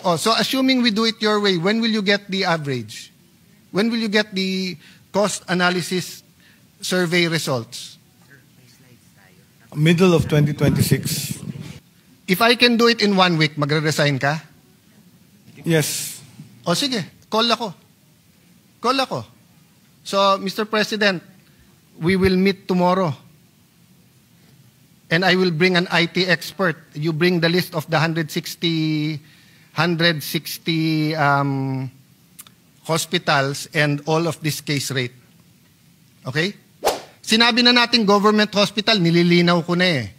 Oh, so assuming we do it your way, when will you get the average? When will you get the cost analysis survey results? Middle of 2026. If I can do it in 1 week, magre-resign ka? Yes. O sige, call ako. Call ako. So, Mr. President, we will meet tomorrow. And I will bring an IT expert. You bring the list of the 160 hospitals and all of this case rate. Okay? Sinabi na natin government hospital, nililinaw ko na eh.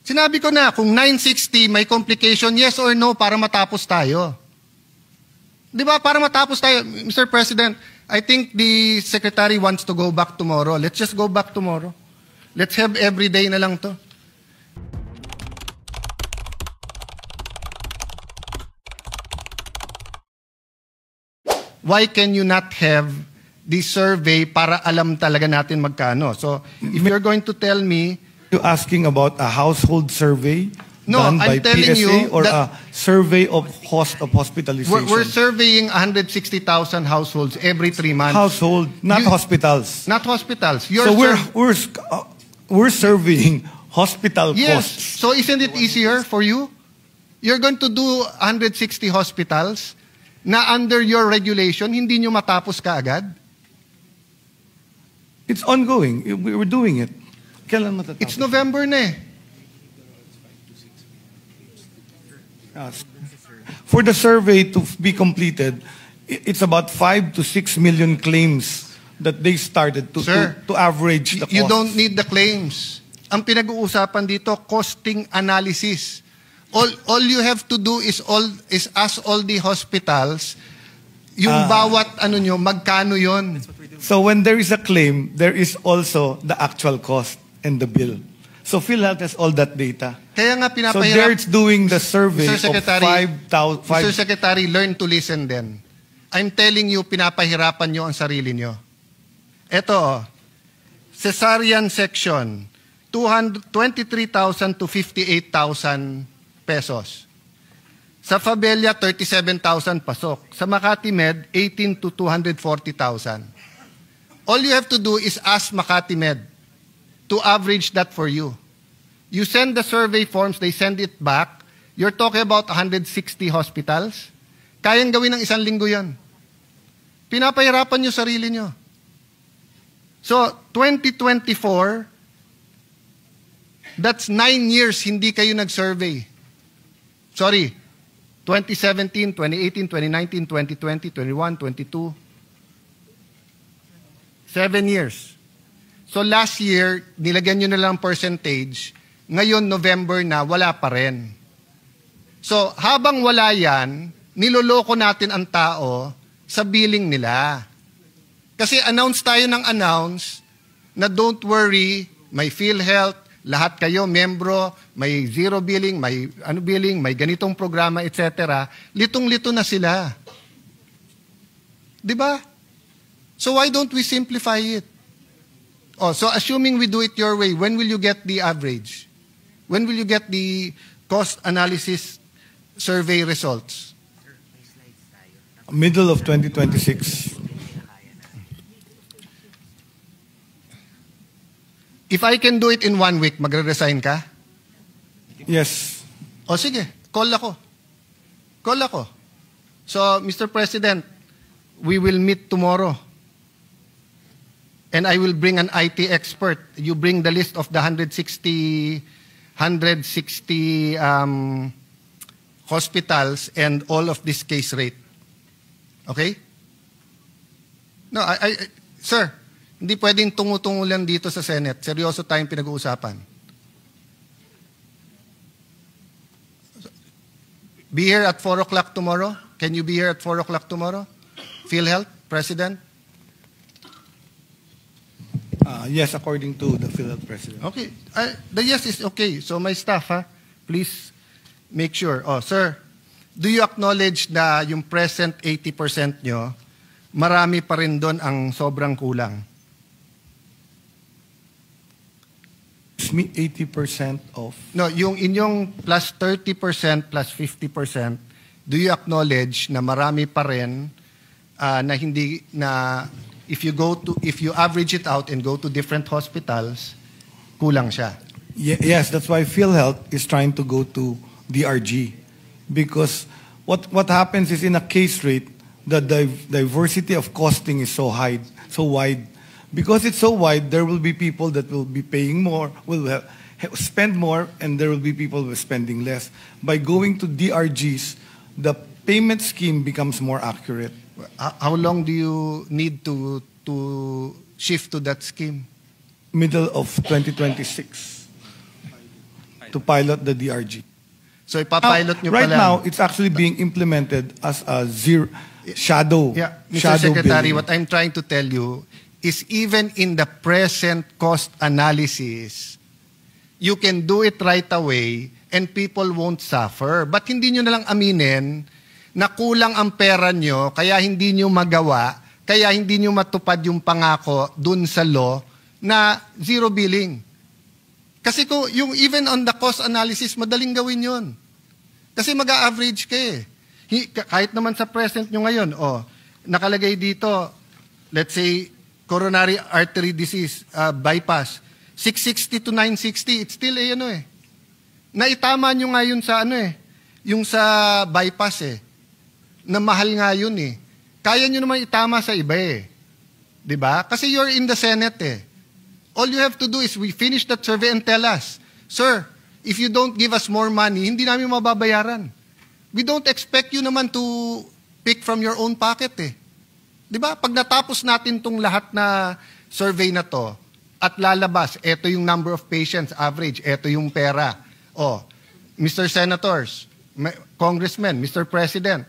Sinabi ko na, kung 960 may complication, yes or no, para matapos tayo. Di ba? Para matapos tayo. Mr. President, I think the Secretary wants to go back tomorrow. Let's just go back tomorrow. Let's have every day na lang to. Why can you not have the survey para alam talaga natin magkano? So, if you're going to tell me... You're asking about a household survey done by I'm telling PSA you or a survey of hospitalization? We're surveying 160,000 households every 3 months. Household, not hospitals. Not hospitals. So we're surveying hospital yes. costs. So isn't it easier for you? You're going to do 160 hospitals na under your regulation, hindi nyo matapos kaagad? It's ongoing. We're doing it. Kailan matatapos? It's November na eh. For the survey to be completed, it's about 5 to 6 million claims that they started to average the cost. You don't need the claims. Ang pinag-uusapan dito, costing analysis. All you have to do is ask all the hospitals yung bawat ano nyo, magkano yon. So when there is a claim, there is also the actual cost and the bill. So PhilHealth has all that data. Kaya nga So there it's doing the survey of 5,000. Mr. Secretary, learn to listen then. I'm telling you, pinapahirapan nyo ang sarili nyo. Ito, cesarean section, 23,000 to 58,000 pesos. Sa Fabella, 37,000 pasok. Sa Makati Med, 18 to 240,000. All you have to do is ask Makati Med to average that for you. You send the survey forms, they send it back. You're talking about 160 hospitals. Kayang gawin ng 1 linggo yan. Pinapahirapan nyo sarili nyo. So, 2024, that's 9 years hindi kayo nag-survey. Sorry, 2017, 2018, 2019, 2020, 21, 22. 7 years. So last year, nilagyan nyo na lang percentage. Ngayon, November na, wala pa rin. So habang wala yan, niloloko natin ang tao sa billing nila. Kasi announce tayo ng announce na don't worry, may PhilHealth, lahat kayo, membro, may zero billing, may ganitong programa, etc. Litong-lito na sila. Diba? So why don't we simplify it? Oh, so assuming we do it your way, when will you get the average? When will you get the cost analysis survey results? Middle of 2026. If I can do it in 1 week, magre-resign ka? Yes. O sige, call ako. Call ako. So, Mr. President, we will meet tomorrow. And I will bring an IT expert. You bring the list of the 160 hospitals and all of this case rate. Okay? No, sir, hindi pwedeng tungo-tungo lang dito sa Senate. Seryoso tayong pinag-uusapan. Be here at 4 o'clock tomorrow? Can you be here at 4 o'clock tomorrow? PhilHealth, President? Yes, according to the PhilHealth President. Okay. The yes is okay. So my staff, please make sure. Oh, sir, do you acknowledge na yung present 80% nyo, marami pa rin doon ang sobrang kulang? 80% of? No, yung inyong plus 30% plus 50%, do you acknowledge na marami pa rin na hindi na if you average it out and go to different hospitals, kulang siya? Yes, that's why PhilHealth is trying to go to DRG, because what happens is in a case rate, the diversity of costing is so high, so wide. Because it's so wide, there will be people that will be paying more, will spend more, and there will be people who are spending less. By going to DRGs, the payment scheme becomes more accurate. How long do you need to shift to that scheme? Middle of 2026 to pilot the DRG. So ipapilot nyo right pala. now, it's actually being implemented as a shadow. Yeah, Mr. Shadow Secretary, billing. what I'm trying to tell you is even in the present cost analysis, you can do it right away and people won't suffer. But hindi nyo nalang aminin na kulang ang pera nyo, kaya hindi nyo magawa, kaya hindi nyo matupad yung pangako dun sa law na zero billing. Kasi yung even on the cost analysis, madaling gawin yun. Kasi mag-a-average ka eh. Kahit naman sa present nyo ngayon, nakalagay dito, let's say, coronary artery disease, bypass, 660 to 960, it's still naitama nyo nga yun sa yung sa bypass na mahal nga yun Kaya nyo naman itama sa iba Diba? Kasi you're in the Senate All you have to do is we finish that survey and tell us, sir, if you don't give us more money, hindi namin mababayaran. We don't expect you naman to pick from your own pocket Diba? Pag natapos natin tong lahat na survey na to, at lalabas, eto yung number of patients, average, eto yung pera. Mr. Senators, Congressmen, Mr. President,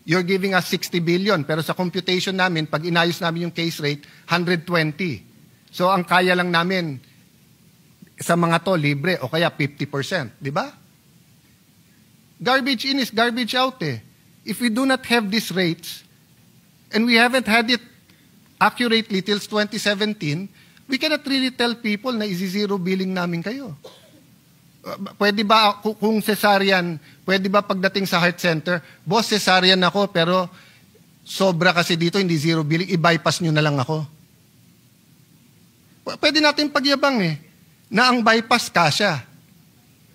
you're giving us 60 billion, pero sa computation namin, pag inayos namin yung case rate, 120. So ang kaya lang namin sa mga to, libre, o kaya 50%. Diba? Garbage in is garbage out If we do not have these rates, and we haven't had it accurately till 2017, we cannot really tell people na isi-zero billing namin kayo. Pwede ba, kung cesarean, pwede ba pagdating sa heart center, boss, cesarean ako, pero sobra kasi dito, hindi zero billing, i-bypass nyo na lang ako. Pwede natin pagyabang na ang bypass kasya.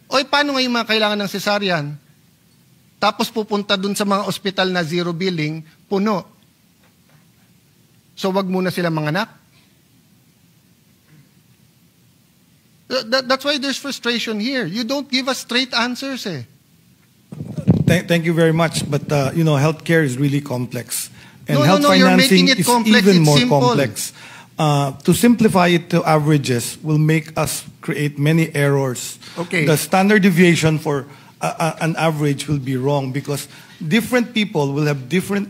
Paano ngayon mga kailangan ng cesarean? Tapos pupunta dun sa mga ospital na zero billing, puno. So wag muna sila manganak. That's why there's frustration here. You don't give us straight answers Thank you very much. But healthcare is really complex, and No, health you're financing making it is complex. even It's more simple. complex. To simplify it to averages will make us create many errors. Okay. The standard deviation for an average will be wrong because different people will have different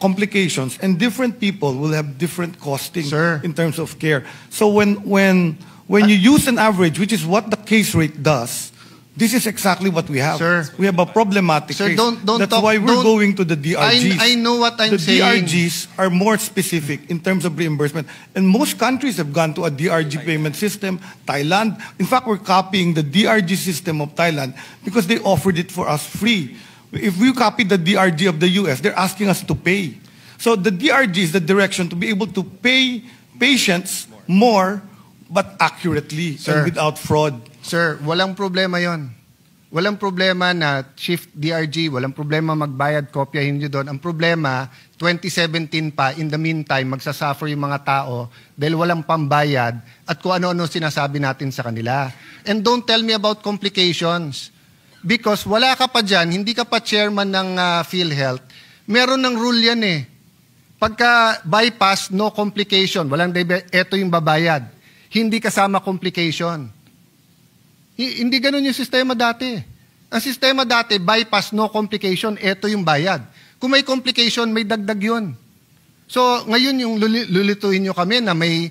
complications, and different people will have different costing Sir. in terms of care. So when you use an average, which is what the case rate does, this is exactly what we have. Sir. We have a problematic Sir, case. don't That's talk- why we're don't- going to the DRGs. I know what I'm saying. The DRGs are more specific in terms of reimbursement. And most countries have gone to a DRG payment system. Thailand, in fact, we're copying the DRG system of Thailand because they offered it for us free. If we copy the DRG of the US, they're asking us to pay. So the DRG is the direction to be able to pay patients more but accurately Sir. and without fraud. Sir, walang problema yon. Walang problema na shift DRG, walang problema magbayad, kopyahin nyo doon. Ang problema, 2017 pa, in the meantime, magsasuffer yung mga tao dahil walang pambayad at kung ano-ano sinasabi natin sa kanila. And don't tell me about complications. Because wala ka pa dyan, hindi ka pa chairman ng PhilHealth, meron ng rule yan Pagka bypass, no complication, eto yung babayad. Hindi kasama complication. Hindi ganun yung sistema dati. Ang sistema dati, bypass, no complication, eto yung bayad. Kung may complication, may dagdag yun. So, ngayon yung lulituin nyo kami na may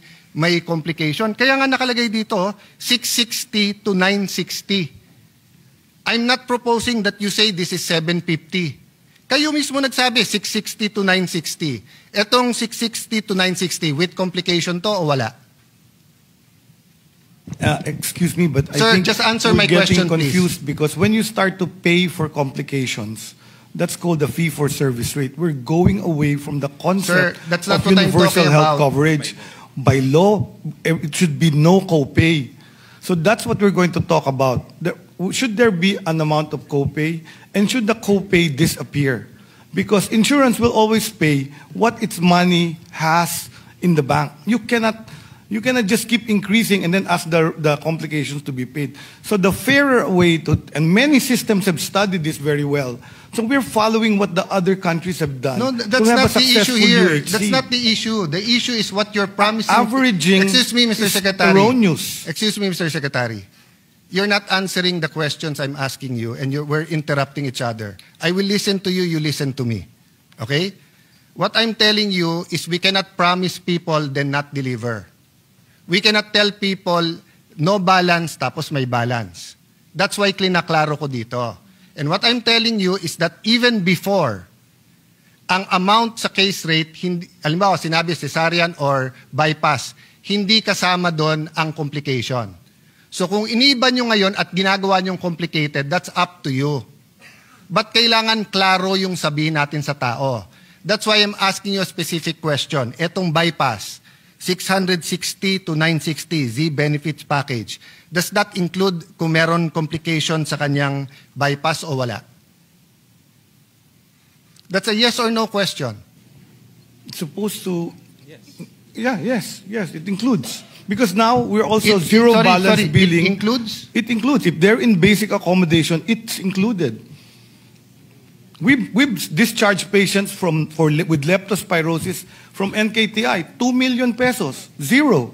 complication. Kaya nga nakalagay dito, 660 to 960. I'm not proposing that you say this is 750. Kayo mismo nagsabi, 660 to 960. Etong 660 to 960, with complication to o wala? Excuse me, but Sir, I think just answer we're my getting question, please. confused because when you start to pay for complications, That's called the fee-for-service rate. We're going away from the concept Sir, that's not of what I'm universal talking health about. coverage. By law, it should be no copay. So that's what we're going to talk about. Should there be an amount of copay? And should the copay disappear? Because insurance will always pay what its money has in the bank. You cannot just keep increasing and then ask the complications to be paid. So the fairer way to, and many systems have studied this very well. So we're following what the other countries have done. No, to that's have a not the issue successful here. UHC. That's not the issue. The issue is what you're promising. Averaging Excuse me, Mr. is Secretary. erroneous. Excuse me, Mr. Secretary. You're not answering the questions I'm asking you, and we're interrupting each other. I will listen to you, you listen to me. Okay? What I'm telling you is we cannot promise people then not deliver. We cannot tell people no balance tapos may balance. That's why klinaklaro ko dito. And what I'm telling you is that even before, ang amount sa case rate, halimbawa sinabi cesarean or bypass, hindi kasama doon ang complication. So kung iniba nyo ngayon at ginagawa nyong complicated, that's up to you. But kailangan klaro yung sabihin natin sa tao. That's why I'm asking you a specific question. Etong bypass, 660 to 960 Z benefits package. Does that include kung meron complication sa kanyang bypass o wala? That's a yes or no question. It's supposed to, yes, it includes. Because now we're also zero balance billing. It includes? It includes. If they're in basic accommodation, it's included. We've discharged patients with leptospirosis from NKTI, 2 million pesos, zero.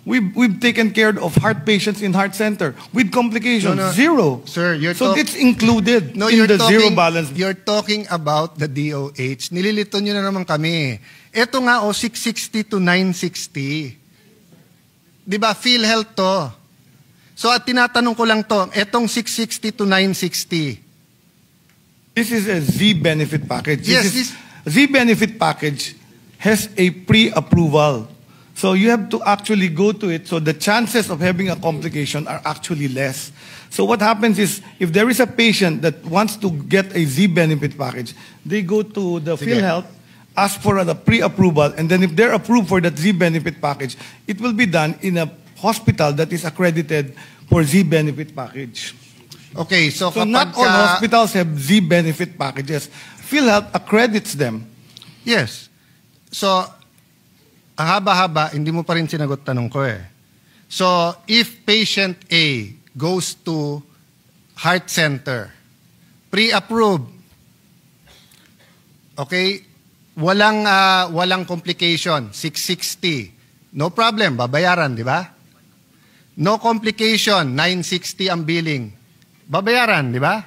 We've taken care of heart patients in heart center with complications, zero. Sir, so it's included in the zero balance. You're talking about the DOH. Nililito nyo na naman kami. Ito nga 660 to 960. Di ba, PhilHealth to. So at tinatanong ko lang to, etong 660 to 960. This is a Z benefit package. Yes, Z benefit package has a pre-approval. So you have to actually go to it, so the chances of having a complication are actually less. So what happens is, if there is a patient that wants to get a Z benefit package, they go to the PhilHealth, ask for a pre-approval, and then if they're approved for that Z benefit package, it will be done in a hospital that is accredited for Z benefit package. Okay, so not all hospitals have Z benefit packages. PhilHealth accredits them. Yes. So, ang haba-haba, hindi mo pa rin sinagot tanong ko eh. So, if patient A goes to heart center, pre-approved, okay, walang complication, 660, no problem, babayaran, di ba? No complication, 960 ang billing, babayaran, di ba?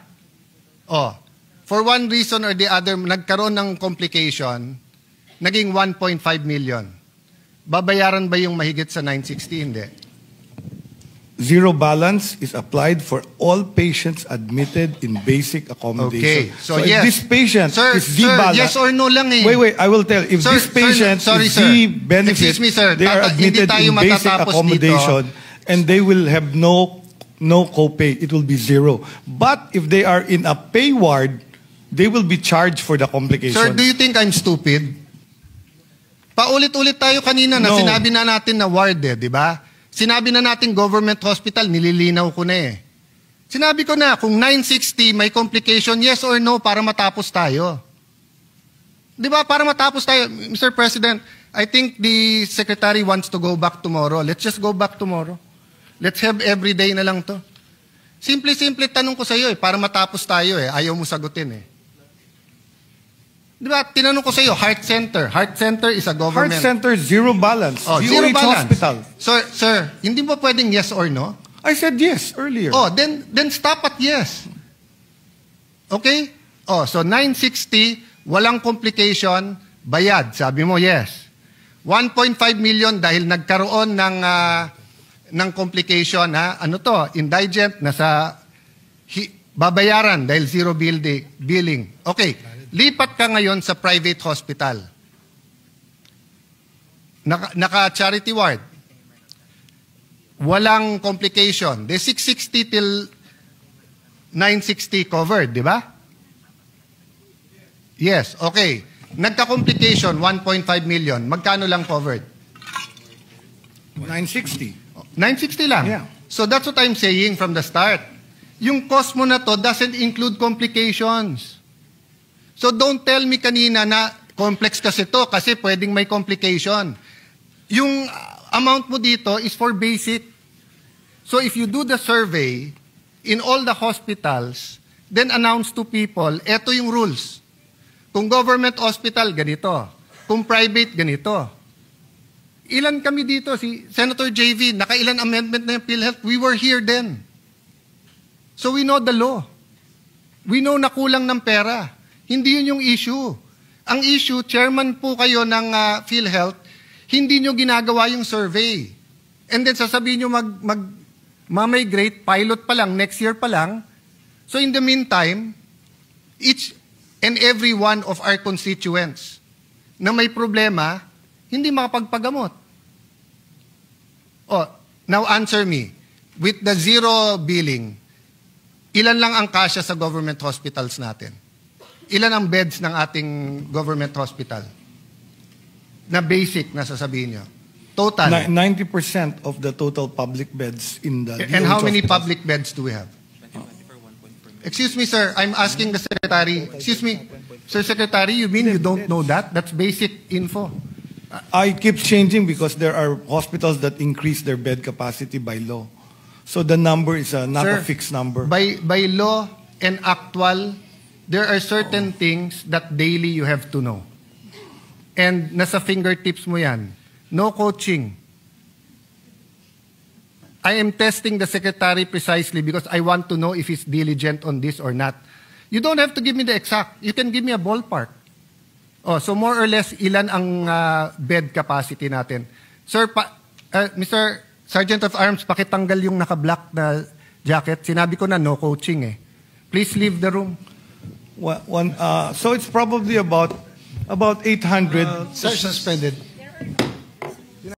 Oh, for one reason or the other, nagkaroon ng complication, naging 1.5 million. Babayaran ba yung mahigit sa 960? Hindi. Zero balance is applied for all patients admitted in basic accommodation. Okay. So yes. If this patient is Z-balance, yes or no lang eh. Wait, I will tell. If this patient is Z-benefit, excuse me, sir. they are admitted in basic accommodation and they will have no copay. It will be zero. But if they are in a pay ward, they will be charged for the complication. Sir, do you think I'm stupid? Paulit-ulit tayo kanina na sinabi na natin na ward eh, di ba? Sinabi na natin government hospital, nililinaw ko na eh. Sinabi ko na, kung 960 may complication, yes or no, para matapos tayo. Di ba? Para matapos tayo. Mr. President, I think the Secretary wants to go back tomorrow. Let's just go back tomorrow. Let's have every day na lang to. Simple-simple tanong ko sa iyo eh, para matapos tayo eh. Ayaw mo sagutin eh. Di ba? Tinanong ko sa iyo, heart center. Heart center is a government. Heart center, zero balance. Oh, zero balance. Hospital. Sir, hindi mo pwedeng yes or no? I said yes earlier. Oh, then stop at yes. Okay? Oh, so 960, walang complication, bayad. Sabi mo yes. 1.5 million dahil nagkaroon ng complication, ha? Ano to? Indigent, nasa babayaran dahil zero billing. Okay. Lipat ka ngayon sa private hospital. Naka-charity ward. Walang complication. The 660 till 960 covered, di ba? Yes, okay. Nagka-complication, 1.5 million. Magkano lang covered? 960. 960 lang. Yeah. So that's what I'm saying from the start. Yung cost mo na to doesn't include complications. So don't tell me kanina na complex kasi to kasi pwedeng may complication. Yung amount mo dito is for basic. So if you do the survey in all the hospitals, then announce to people, eto yung rules. Kung government hospital, ganito. Kung private, ganito. Ilan kami dito? Si Senator JV, nakailan amendment na yung PhilHealth? We were here then. So we know the law. We know na kulang ng pera. Hindi yun yung issue. Ang issue, chairman po kayo ng PhilHealth, hindi nyo ginagawa yung survey. And then sasabihin nyo ma-migrate, pilot pa lang, next year pa lang. So in the meantime, each and every one of our constituents na may problema, hindi makapagpagamot. Oh, now answer me. With the zero billing, ilan lang ang kasya sa government hospitals natin? Ilan ang beds ng ating government hospital? Na basic na sasabihin nyo. Total. 90% of the total public beds in the And how many hospitals. public beds do we have? Excuse me, sir. I'm asking the secretary. Excuse me. Sir Secretary, you mean you don't know that? That's basic info. I keep changing because there are hospitals that increase their bed capacity by law. So the number is not Sir, a fixed number. By law and actual, there are certain things that daily you have to know. And nasa fingertips mo yan. No coaching. I am testing the secretary precisely because I want to know if he's diligent on this or not. You don't have to give me the exact. You can give me a ballpark. Oh, so more or less, ilan ang bed capacity natin? Sir, Mr. Sergeant of Arms, pakitanggal yung naka-black na jacket. Sinabi ko na no coaching eh. Please leave the room. So it's probably about 800. Suspended.